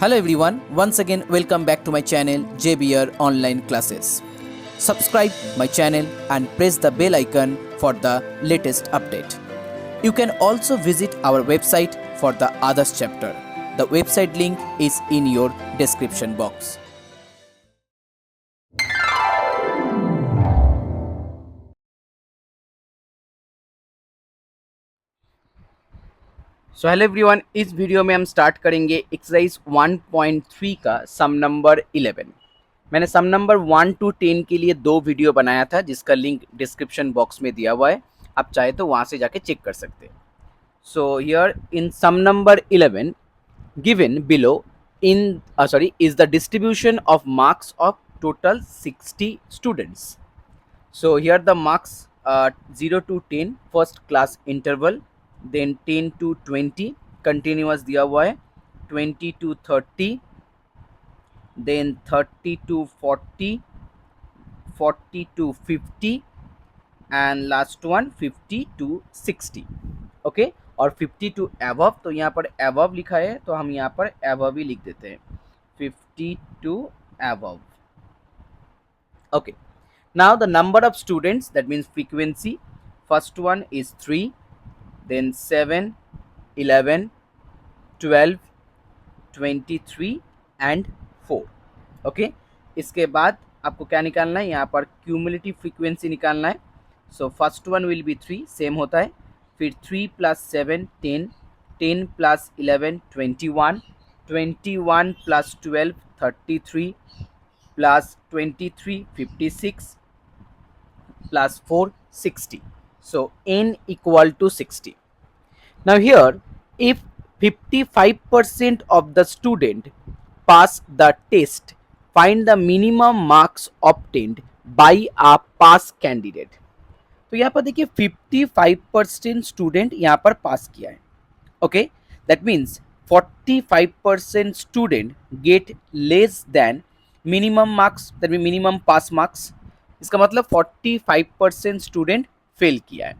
Hello everyone, once again welcome back to my channel JBR Online Classes. Subscribe my channel and press the bell icon for the latest update. You can also visit our website for the others chapter. The website link is in your description box. So hello everyone, इस video में हम start करेंगे exercise 1.3 का सम number 11। मैंने सम number 1 to 10 के लिए 2 video बनाया था जिसका लिंक डिस्क्रिप्शन बॉक्स में दिया हुआ है, आप चाहे तो वहाँ से जाके चेक कर सकते हैं। So here in some number 11 given below is the distribution of marks of total 60 students. So here the marks 0 to 10 first class interval, then 10 to 20 continuous दिया हुआ है, 20 to 30, then 30 to 40, 40 to 50 and last one 50 to 60. Okay और 50 to above, तो यहाँ पर above लिखा है तो हम यहाँ पर above ही लिख देते हैं, 50 to above. Okay, now the number of students, that means frequency, first one is 3, then 7, 11, 12, 23 and 4. Okay इसके बाद आपको क्या निकालना है, यहाँ पर क्यूमुलेटिव फ्रीक्वेंसी निकालना है. So first one will be 3, same होता है. फिर 3 plus 7 10, 10 plus 11 21, 21 plus 12 33, plus 23 56, plus 4 60. So n equal to 60. Now here if 55% of the student pass the test, find the minimum marks obtained by a pass candidate. तो यहाँ पर देखिए 55% student यहाँ पर पास किया है. Okay that means 45% student get less than minimum marks, that mean minimum pass marks. इसका मतलब 45% स्टूडेंट फेल किया है.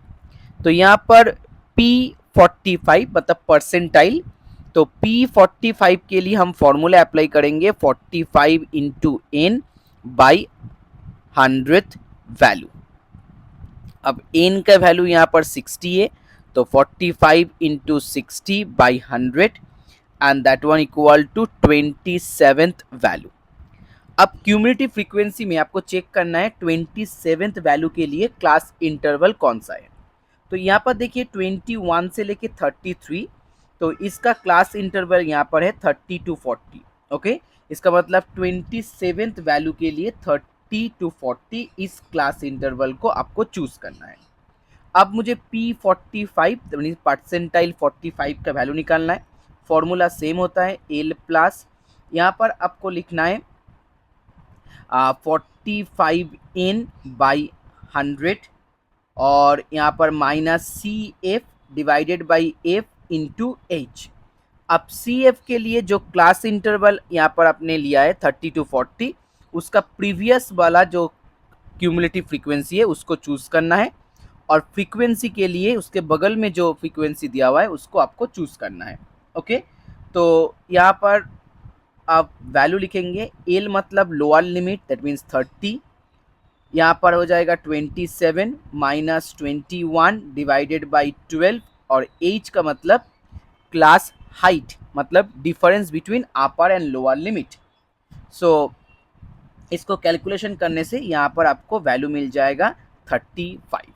तो यहाँ पर P45 मतलब परसेंटाइल, तो P45 के लिए हम फॉर्मूला अप्लाई करेंगे 45 into n by 100th value. अब n का वैल्यू यहाँ पर 60 है, तो 45 into 60 by 100 and that one equal to 27th value. अब क्यूमुलेटिव फ्रीक्वेंसी में आपको चेक करना है 27th वैल्यू के लिए क्लास इंटरवल कौन सा है. तो यहाँ पर देखिए 21 से लेके 33, तो इसका क्लास इंटरवल यहाँ पर है 30 to 40. ओके इसका मतलब 27th वैल्यू के लिए 30 to 40 इस क्लास इंटरवल को आपको चूज करना है. अब मुझे P45 परसेंटाइल 45 का वैल्यू निकालना है. फॉर्मूला सेम होता है L प्लस, यहाँ पर आपको लिखना है 45n बाई 100 और यहाँ पर minus CF divided by F into H. अब CF के लिए जो क्लास इंटरवल यहाँ पर आपने लिया है 30 to 40, उसका प्रीवियस वाला जो क्यूमुलेटिव फ्रीक्वेंसी है उसको चूज करना है, और फ्रीक्वेंसी के लिए उसके बगल में जो फ्रीक्वेंसी दिया हुआ है उसको आपको चूज करना है. ओके तो यहाँ पर आप वैल्यू लिखेंगे. एल मतलब लोअर लिमिट, दैट मीन्स 30, यहाँ पर हो जाएगा 27 माइनस 21 डिवाइडेड बाई 12, और एच का मतलब क्लास हाइट, मतलब difference between upper and lower limit. So इसको कैलकुलेशन करने से यहाँ पर आपको वैल्यू मिल जाएगा 35.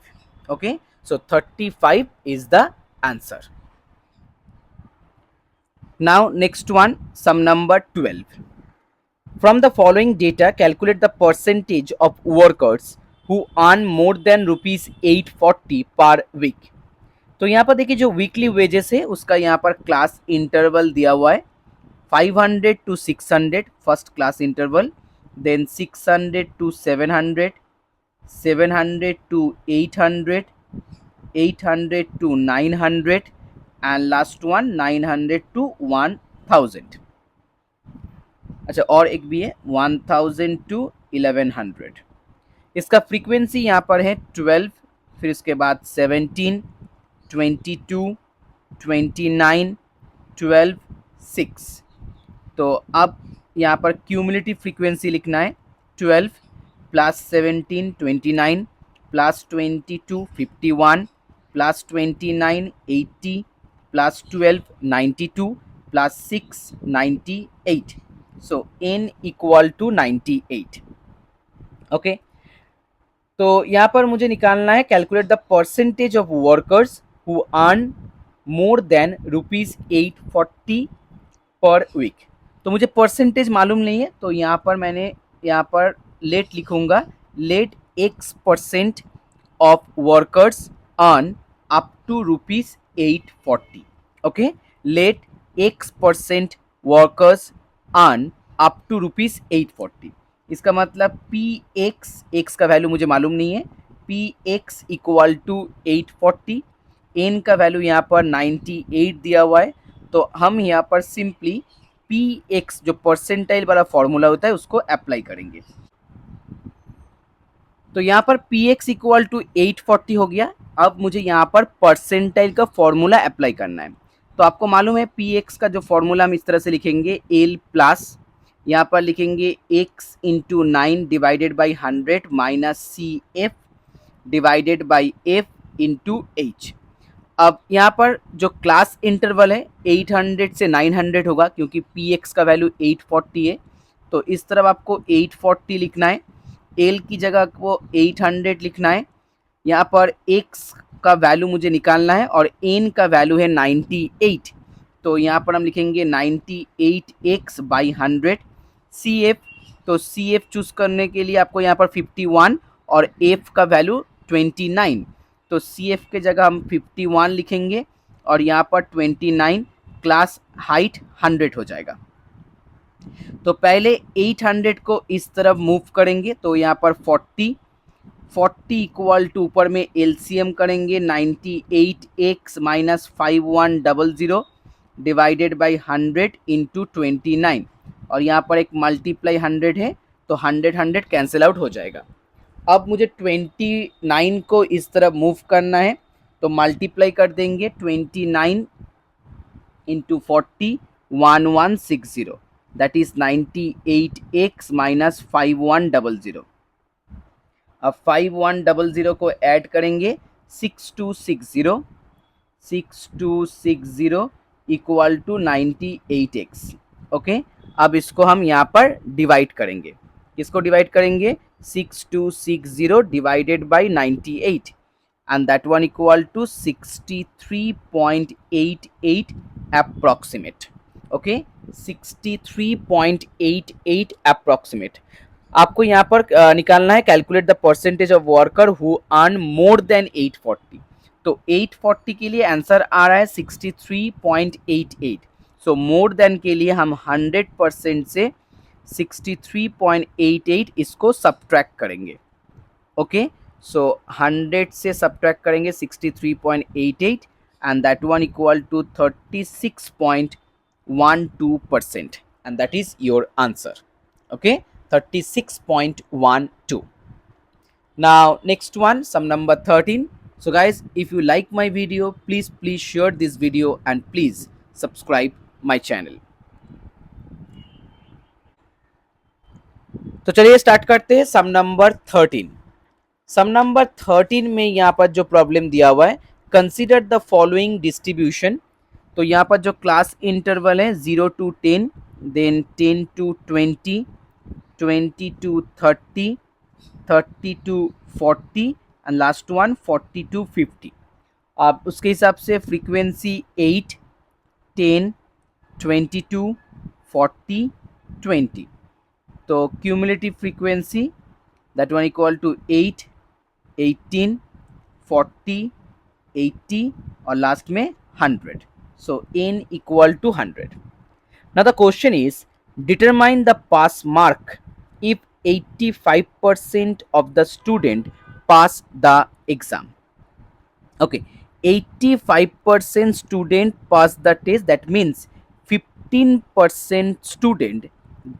Okay so 35 is the answer. Now next one, sum number 12. From the following data, calculate the percentage of workers who earn more than rupees 840 per week. तो यहाँ पर देखिए जो वीकली वेजेस है उसका यहाँ पर क्लास इंटरवल दिया हुआ है 500 to 600 first class interval, then 600 to 700, 700 to 800, 800 to 900 and last one 900 to 1000. अच्छा और एक भी है 1000 to 1100. इसका फ्रीक्वेंसी यहाँ पर है 12, फिर इसके बाद 17, 22, 29, 12, 6. तो अब यहाँ पर क्यूमुलेटिव फ्रीक्वेंसी लिखना है 12 plus 17 29 plus 22 51 plus 29 80 plus 12 92 plus 6 98. So n equal to 98. Okay, तो यहाँ पर मुझे निकालना है calculate the percentage of workers who earn more than ₹840 per week. तो मुझे परसेंटेज मालूम नहीं है, तो यहाँ पर मैंने यहाँ पर लेट लिखूंगा. Let x% of workers earn up to ₹840. Okay, let x% workers earn up to ₹840. इसका मतलब x का वैल्यू मुझे मालूम नहीं है. x इक्वल टू 840, n का वैल्यू यहाँ पर 98 दिया हुआ है. तो हम यहाँ पर सिंपली x जो परसेंटाइल वाला फॉर्मूला होता है उसको अप्लाई करेंगे. तो यहाँ पर x इक्वल टू 840 हो गया. अब मुझे यहाँ पर परसेंटाइल का फॉर्मूला अप्लाई करना है. तो आपको मालूम है x का जो फॉर्मूला हम इस तरह से लिखेंगे l प्लस यहाँ पर लिखेंगे x into 9 divided by 100 minus C F divided by f into h. अब यहाँ पर जो क्लास इंटरवल है 800 से 900 होगा क्योंकि x का वैल्यू 840 है. तो इस तरफ आपको 840 लिखना है, l की जगह को 800 लिखना है. यहाँ पर x का वैल्यू मुझे निकालना है और n का वैल्यू है 98. तो यहाँ पर हम लिखेंगे 98x बाई 100 CF. तो CF चूज़ करने के लिए आपको यहाँ पर 51 और F का वैल्यू 29. तो CF के जगह हम 51 लिखेंगे और यहाँ पर 29, क्लास हाइट 100 हो जाएगा. तो पहले 800 को इस तरफ मूव करेंगे तो यहाँ पर 40 इक्वल टू ऊपर में LCM करेंगे 98x minus 5100 divided by 100 into 29 और यहाँ पर एक मल्टीप्लाई 100 है तो 100 कैंसिल आउट हो जाएगा. अब मुझे 29 को इस तरफ मूव करना है तो मल्टीप्लाई कर देंगे 29 into 40 1160 that is 98x minus 5100. अब 5100 को ऐड करेंगे 6260 इक्वल टू 98x. ओके, अब इसको हम यहाँ पर डिवाइड करेंगे. किसको डिवाइड करेंगे? 6260 divided by 98 and that one equal to 63.88 approximate. Okay, 63.88 approximate. आपको यहाँ पर निकालना है calculate the percentage of worker who earn more than 840. तो 840 के लिए आंसर आ रहा है 63.88. सो मोर देन के लिए हम 100% से 63.88 इसको सब्ट्रैक्ट करेंगे. ओके, सो 100 से सब्ट्रैक्ट करेंगे 63.88 and that one equal to 36.12% and that is your answer. Okay, 36.12. Now next one, sum number 13. So guys, if you like my video, please share this video and please subscribe my channel. तो चलिए start करते हैं सम number 13. सम number 13 में यहाँ पर जो problem दिया हुआ है, कंसीडर द फॉलोइंग डिस्ट्रीब्यूशन. तो यहाँ पर जो क्लास इंटरवल है 0 to 10, then 10 to 20, 20 to 30, 30 to 40 and last one 40 to 50. अब उसके हिसाब से फ्रीक्वेंसी 8, 10, 22, 40, 20. तो cumulative frequency that one equal to 8, 18, 40, 80 और लास्ट में 100. So n equal to 100. Now the question is determine the pass mark if 85% of the student pass the exam. Okay, 85% student pass the test, that means 15% student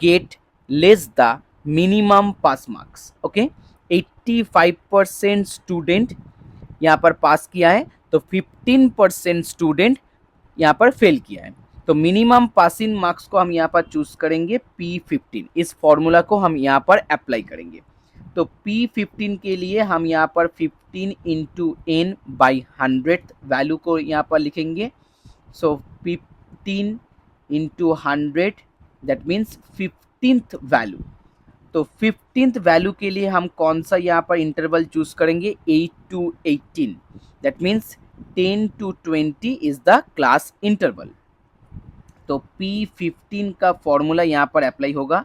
get less the minimum pass marks. Okay, 85% student यहाँ पर पास किया है तो 15% student यहाँ पर fail किया है. तो मिनिमम पासिंग मार्क्स को हम यहाँ पर चूज करेंगे P15। इस फॉर्मूला को हम यहाँ पर अप्लाई करेंगे। तो P15 के लिए हम यहाँ पर 15 इंटू एन बाई 100 वैल्यू को यहाँ पर लिखेंगे। सो 15 into 100 that means 15th value. तो 15th वैल्यू के लिए हम कौन सा यहाँ पर इंटरवल चूज करेंगे, 8 to 18 that means 10 to 20 is the class interval. तो P15 का फॉर्मूला यहाँ पर अप्लाई होगा,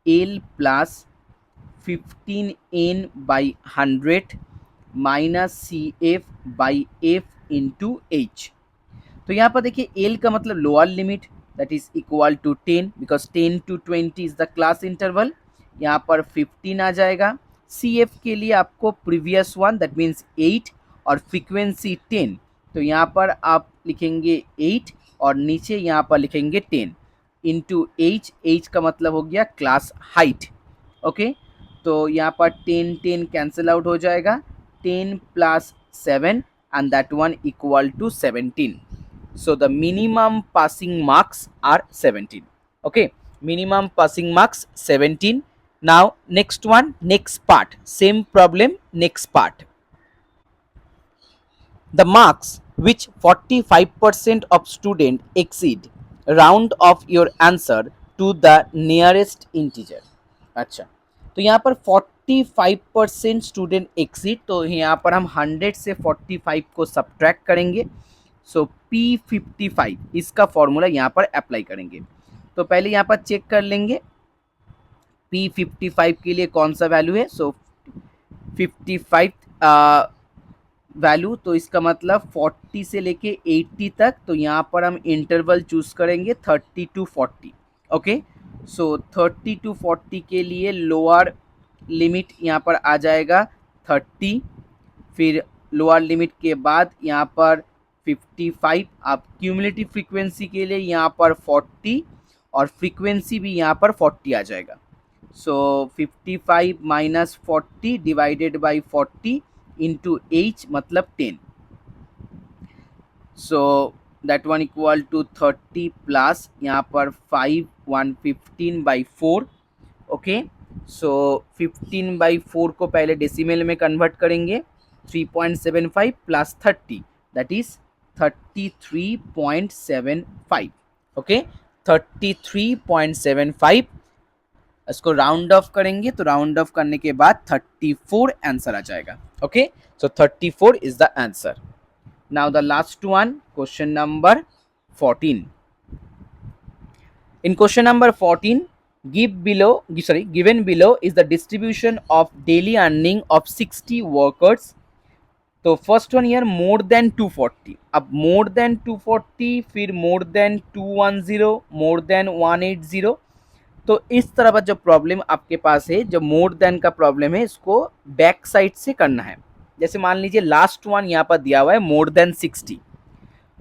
L plus 15n by 100 minus CF by F into H। तो यहाँ पर देखिए L का मतलब lower limit that is equal to 10 because 10 to 20 is the class interval, यहाँ पर 15 आ जाएगा। CF के लिए आपको प्रीवियस वन दैट मीन्स 8 और फ्रीक्वेंसी 10, तो यहाँ पर आप लिखेंगे 8 और नीचे यहाँ पर लिखेंगे 10 इंटू H का मतलब हो गया क्लास हाइट। ओके, तो यहाँ पर 10 कैंसिल आउट हो जाएगा, 10 plus 7 and that one equal to 17. So the minimum passing marks are 17. Okay, minimum passing marks 17. Now next one, next part, same problem, next part. The marks which 45% of student exceed, round off your answer to the nearest integer. अच्छा, तो यहाँ पर 45% student exit, तो यहाँ पर हम 100 से 45 को सब्ट्रैक्ट करेंगे। सो P55 इसका फॉर्मूला यहाँ पर अप्लाई करेंगे। तो पहले यहाँ पर चेक कर लेंगे P55 के लिए कौन सा वैल्यू है। सो 55 वैल्यू, तो इसका मतलब 40 से लेके 80 तक, तो यहाँ पर हम इंटरवल चूज करेंगे 30 टू 40। ओके, सो 30 टू 40 के लिए लोअर लिमिट यहाँ पर आ जाएगा 30, फिर लोअर लिमिट के बाद यहाँ पर 55, आप क्यूमुलेटिव फ्रीक्वेंसी के लिए यहाँ पर 40 और फ्रीक्वेंसी भी यहाँ पर 40 आ जाएगा। So 55 minus 40 divided by 40 into H मतलब 10, so that one equal to 30 plus यहाँ पर 5 115 बाई 4। ओके, सो 15 बाई 4 को पहले डेसिमल में कन्वर्ट करेंगे, 3.75 प्लस 30 दैट इज 33.75। ओके, 33.75, इसको राउंड ऑफ करेंगे तो राउंड ऑफ करने के बाद 34 आंसर आ जाएगा। Okay, so 34 is the answer. Now the last one, question number 14। In question number 14, given below is the distribution of daily earning of 60 workers. तो first one year more than 240, अब more than 240, फिर more than 210, more than 180। तो इस तरह का जो problem आपके पास है, जो मोर देन का प्रॉब्लम है, इसको बैक साइड से करना है। जैसे मान लीजिए लास्ट वन यहाँ पर दिया हुआ है मोर देन 60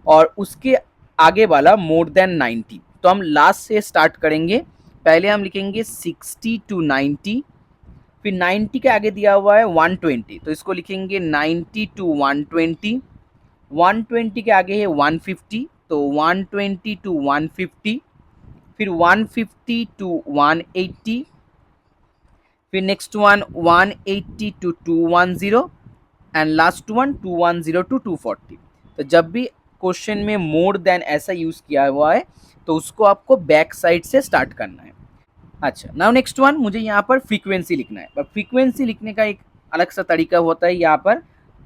और उसके आगे वाला मोर देन 90, तो हम लास्ट से स्टार्ट करेंगे। पहले हम लिखेंगे 60 टू 90, फिर 90 के आगे दिया हुआ है 120, तो इसको लिखेंगे 90 टू 120, 120 के आगे है 150, तो 120 टू 150, फिर 150 टू 180, फिर next one 180 to 210 and last one 210 to 240। तो जब भी क्वेश्चन में मोर देन ऐसा यूज किया हुआ है तो उसको आपको बैक साइड से स्टार्ट करना है। अच्छा, नाउ नेक्स्ट वन, मुझे यहाँ पर फ्रीक्वेंसी लिखना है। पर फ्रीक्वेंसी लिखने का एक अलग सा तरीका होता है यहाँ पर।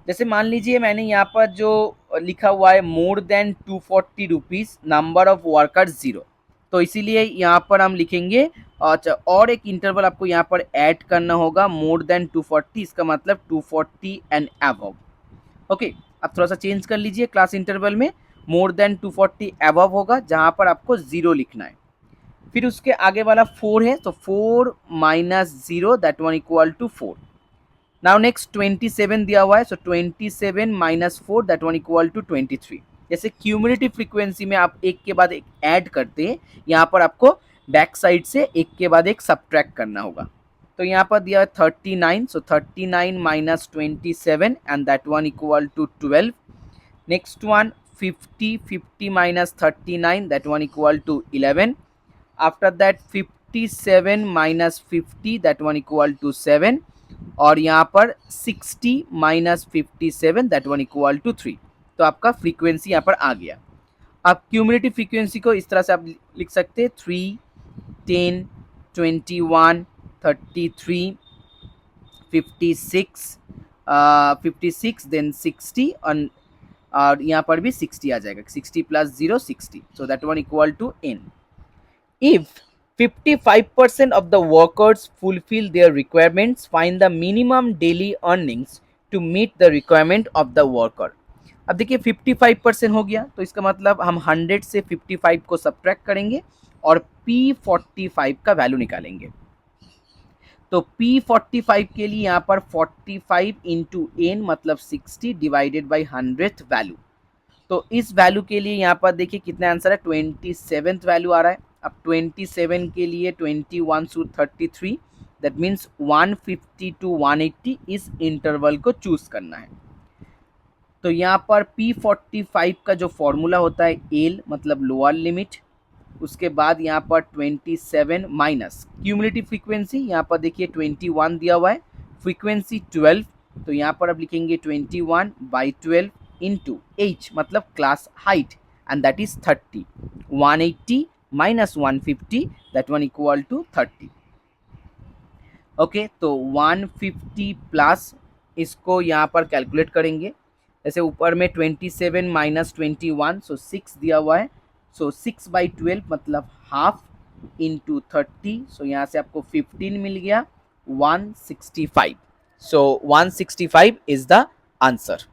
जैसे मान लीजिए मैंने यहाँ पर जो लिखा हुआ है more than 240 rupees, number of workers 0, तो इसीलिए यहाँ पर हम लिखेंगे। अच्छा, और एक इंटरवल आपको यहाँ पर ऐड करना होगा, मोर देन 240, इसका मतलब 240 एंड अबव। ओके, अब थोड़ा सा चेंज कर लीजिए, क्लास इंटरवल में मोर देन 240 अबव होगा, जहाँ पर आपको 0 लिखना है। फिर उसके आगे वाला 4 है, तो 4 minus 0 that one equal to 4। Now next 27 दिया हुआ है, so 27 minus 4 that one equal to 23। जैसे क्यूमुलेटिव फ्रीक्वेंसी में आप एक के बाद एक ऐड करते हैं, यहाँ पर आपको बैक साइड से एक के बाद एक सब्ट्रैक्ट करना होगा। तो यहाँ पर दिया है 39, so 39 minus 27 and that one equal to 12। Next one 50, 50 minus 39, that one equal to 11. After that 57 minus 50, that one equal to 7. और यहाँ पर 60 minus 57, that one equal to 3. तो आपका फ्रीक्वेंसी यहाँ पर आ गया. अब क्यूमुलेटिव फ्रीक्वेंसी को इस तरह से आप लिख सकते हैं 3, 10, 21, 33, 56, 56 देन 60 और यहाँ पर भी 60 आ जाएगा. 60 plus 0 60. So that one equal to n. If 55% of the workers fulfill their requirements, find the minimum daily earnings to meet the requirement of the worker. अब देखिए 55% हो गया, तो इसका मतलब हम 100 से 55 को सब्ट्रैक्ट करेंगे और P45 का वैल्यू निकालेंगे. तो P45 के लिए यहाँ पर 45 इंटू n मतलब 60 डिवाइडेड बाई 100th वैल्यू. तो इस वैल्यू के लिए यहाँ पर देखिए कितना आंसर है, 27th वैल्यू आ रहा है. अब 27 के लिए 21 to 33, दैट मीन्स 150 to 180 इस इंटरवल को चूज करना है. तो यहाँ पर P45 का जो फॉर्मूला होता है L मतलब लोअर लिमिट, उसके बाद यहाँ पर 27 माइनस क्यूमुलेटिव फ्रीक्वेंसी, यहाँ पर देखिए 21 दिया हुआ है, फ्रीक्वेंसी 12, तो यहाँ पर अब लिखेंगे 21 बाई 12 इंटू h मतलब class height and that is 30. 180 minus 150, that one equal to 30. Okay, तो 150 प्लस इसको यहाँ पर कैलकुलेट करेंगे. जैसे ऊपर में 27 माइनस 21, सो 6 दिया हुआ है, सो 6 बाई 12 मतलब हाफ इंटू 30, सो यहाँ से आपको 15 मिल गया, 165. सो 165 इज द आंसर.